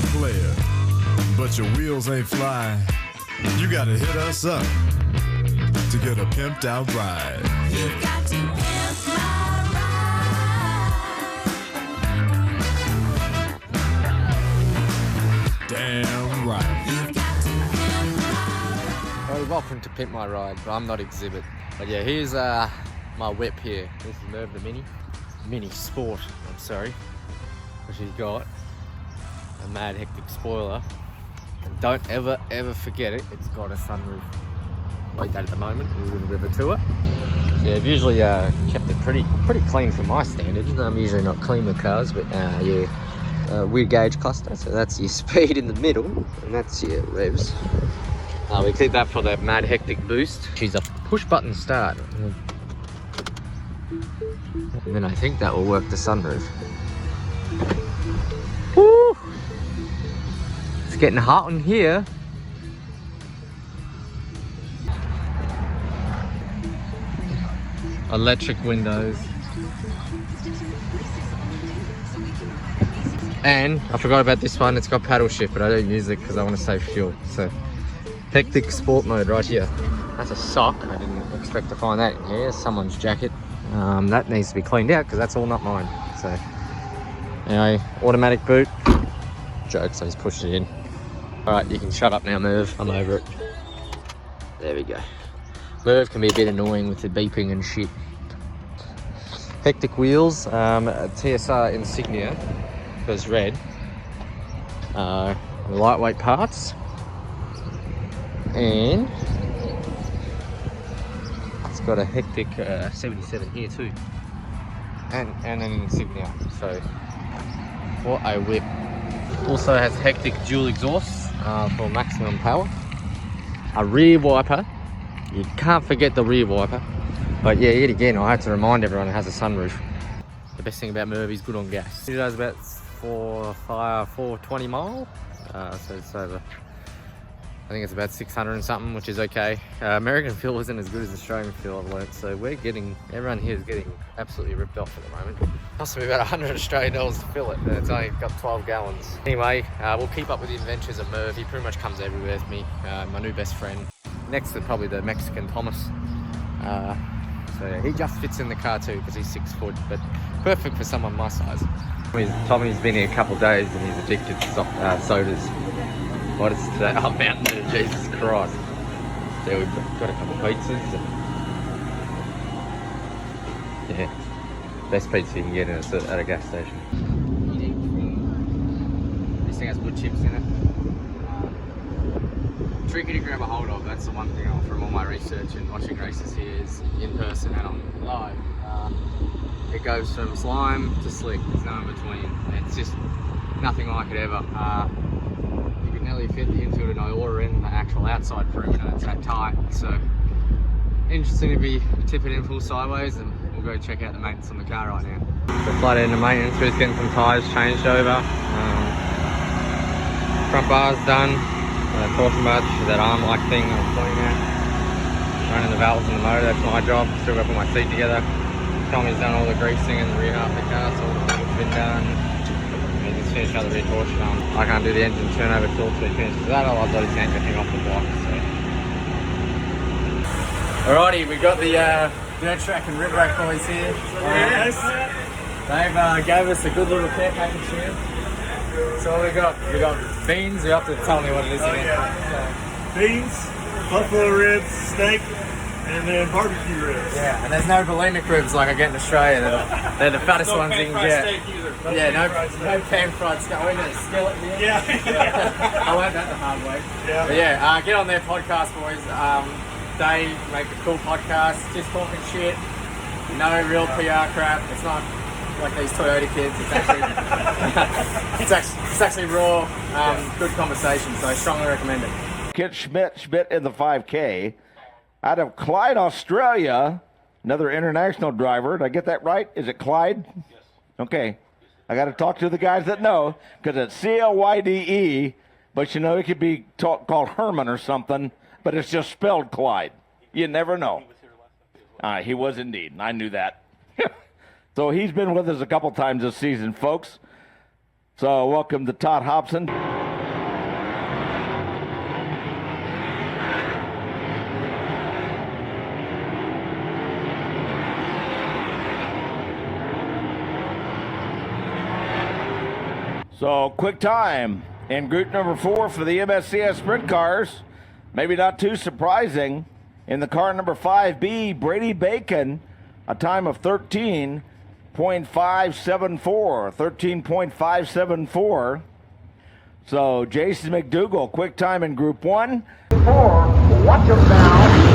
a player, but your wheels ain't flying. You gotta hit us up to get a pimped out ride. You've got to pimp my ride. Damn right. You've got to pimp my Oh, welcome to Pimp My Ride, but I'm not Exhibit. But yeah, here's my whip here. This is Merv the Mini Sport, I'm sorry. Which he's got a mad hectic spoiler. And don't ever forget it, it's got a sunroof. Like that at the moment, we're doing a bit of a tour. Yeah, I've usually kept it pretty clean for my standards. I'm usually not clean with cars, but yeah. Weird gauge cluster, so that's your speed in the middle, and that's your revs. We keep that for that mad hectic boost. She's a push button start. And then I think that will work the sunroof. Woo! It's getting hot in here. Electric windows. And I forgot about this one, it's got paddle shift, but I don't use it because I want to save fuel. So hectic sport mode right here. That's a sock. I didn't expect to find that in here. Someone's jacket. That needs to be cleaned out because that's all not mine. So anyway, automatic boot. Joke, so he's pushed it in. Alright, you can shut up now, Merv. I'm over it. There we go. Merv can be a bit annoying with the beeping and shit. Hectic wheels. TSR insignia goes red. Lightweight parts. And it's got a hectic 77 here too, and an insignia. So what a whip! Also has hectic dual exhausts for maximum power. A rear wiper. You can't forget the rear wiper. But yeah, yet again, I had to remind everyone it has a sunroof. The best thing about Merv, he's good on gas. He does about 420 mile. So it's over. I think it's about 600 and something, which is okay. American fuel isn't as good as Australian fuel, I've learnt, so everyone here is getting absolutely ripped off at the moment. Cost me about 100 Australian dollars to fill it, and it's only got 12 gallons. Anyway, we'll keep up with the adventures of Merv. He pretty much comes everywhere with me, my new best friend. Next to probably the Mexican Thomas. So yeah, he just fits in the car too, because he's 6 foot, but perfect for someone my size. Tommy's been here a couple of days, and he's addicted to sodas. What is it today? Oh, Mountain Dew, Jesus Christ. There we've got a couple of pizzas. Yeah, best pizza you can get at a gas station. This thing has wood chips in it. Tricky to grab a hold of, that's the one thing from all my research and watching races here is in person and on live. It goes from slime to slick, there's no in between. It's just nothing like it ever. Nearly fit the infield and Iola in the actual outside perimeter, it's that tight, so interesting to be tipping in full sideways, and we'll go check out the maintenance on the car right now. The flat end of maintenance, we're just getting some tyres changed over. Front bar's done, torsion budge, that arm like thing I was pointing at. Running the valves in the motor, that's my job. Still got to put my seat together. Tommy's done all the greasing in the rear half of the car, so all the wood's been done. Finish out the rear torsion arm. I can't do the engine turnover till he finishes that, otherwise I'll just yank the thing off the block. So. Alrighty, we got the dirt track and rip rack boys here. Yes. They've gave us a good little care package here. So what we got beans. You have to tell me what it is again. Yeah. Beans, buffalo ribs, steak, and then barbecue ribs. Yeah, and there's no bulimic ribs like I get in Australia. They're the fattest ones you can get. Yeah, no pan-fried steak. I went to the skillet here. Yeah. I learned that the hard way. Yeah. But yeah, get on their podcast, boys. They make a cool podcast, just talking shit. No real PR crap. It's not like these Toyota kids. It's actually raw, good conversation. So I strongly recommend it. Kit Schmidt in the 5K. Out of Clyde, Australia, another international driver. Did I get that right? Is it Clyde? Yes. Okay. I got to talk to the guys that know, because it's C-L-Y-D-E, but you know, it could be called Herman or something, but it's just spelled Clyde. You never know. He was indeed. I knew that. So he's been with us a couple times this season, folks. So welcome to Todd Hobson. So, quick time in group number 4 for the MSCS Sprint cars. Maybe not too surprising. In the car number 5B, Brady Bacon, a time of 13.574. 13.574. So, Jason McDougall, quick time in group 1. 4, watch him now.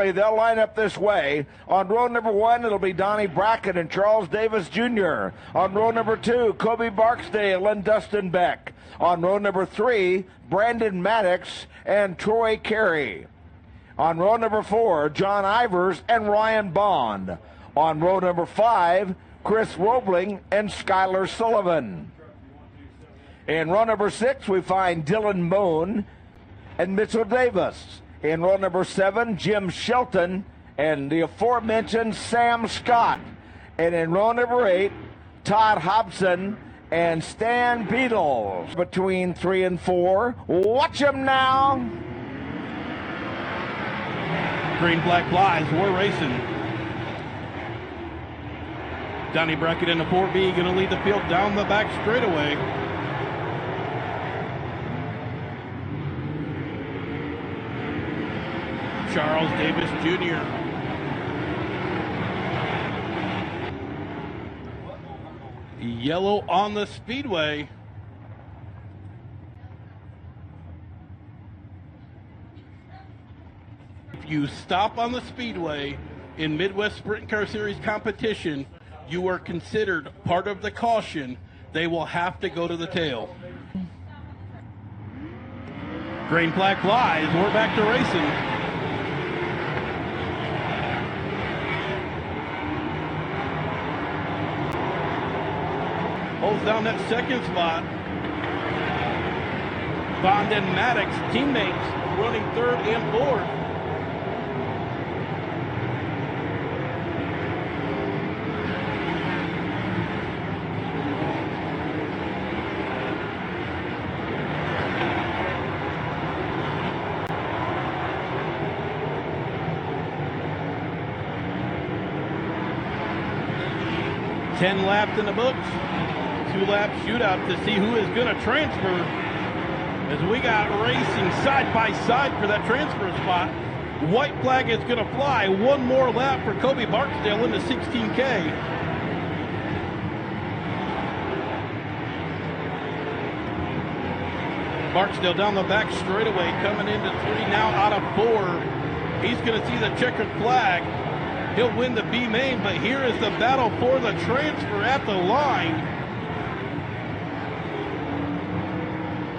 They'll line up this way. On row number 1, it'll be Donnie Brackett and Charles Davis Jr. On row number 2, Kobe Barksdale and Dustin Beck. On row number 3, Brandon Maddox and Troy Carey. On row number 4, John Ivers and Ryan Bond. On row number 5, Chris Roebling and Skylar Sullivan. In row number 6, we find Dylan Moon and Mitchell Davis. In row number 7, Jim Shelton and the aforementioned Sam Scott. And in row number 8, Todd Hobson and Stan Beatles. Between 3 and 4, watch them now. Green, black flies, we're racing. Donnie Brackett in the 4B, going to lead the field down the back straightaway. Charles Davis Jr. Yellow on the speedway. If you stop on the speedway in Midwest Sprint Car Series competition, you are considered part of the caution. They will have to go to the tail. Green flag flies. We're back to racing. Holds down that second spot. Bond and Maddox, teammates, running 3rd and 4th. Ten laps in the books. 2-lap shootout to see who is going to transfer, as we got racing side by side for that transfer spot. White flag is going to fly. One more lap for Kobe Barksdale into 16K. Barksdale down the back straightaway, coming into 3 now out of 4. He's going to see the checkered flag. He'll win the B main, but here is the battle for the transfer at the line.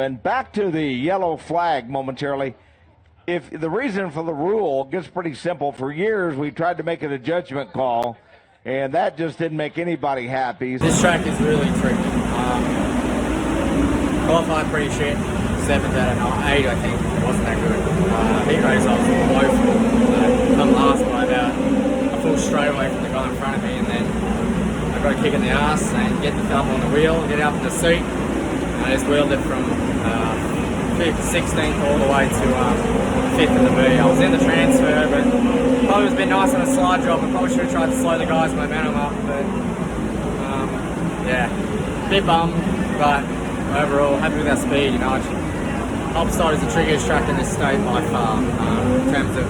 And back to the yellow flag momentarily. If the reason for the rule gets pretty simple, for years we tried to make it a judgment call, and that just didn't make anybody happy. This track is really tricky. Qualified pretty shit, 7th out of 8, I think. It wasn't that good. Heat race, I was woeful. Come last by about a full straightaway from the guy in front of me, and then I got a kick in the ass and get the thumb on the wheel, get up in the seat. I just wheeled it from 16th all the way to 5th in the B. I was in the transfer, but probably was a bit nice on a slide drop. I probably should have tried to slow the guy's momentum up, but yeah, a bit bummed, but overall happy with our speed. You know, Hobside is the trickiest track in this state by far in terms of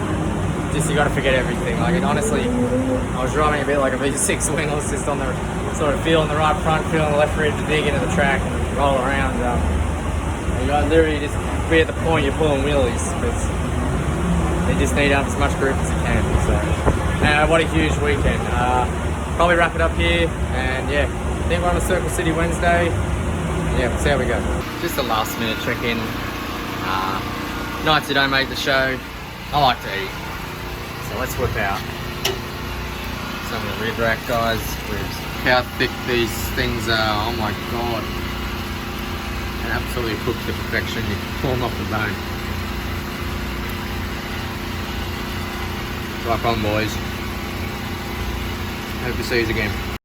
just you got to forget everything. Like, honestly, I was driving a bit like a V6 when I was just on the sort of feeling the right front, feeling the left rear to dig into the track and roll around. You got to literally just be at the point you're pulling wheelies because you just need as much grip as you can. So, what a huge weekend. Probably wrap it up here, and yeah, I think we're on a Circle City Wednesday. Yeah, we'll see how we go. Just a last minute check-in. Nights you don't make the show, I like to eat. So let's whip out some of the rib rack, guys. With how thick these things are, oh my god. And absolutely cooked to perfection. You can pull them off the bone. Rock on, boys. Hope to see you again.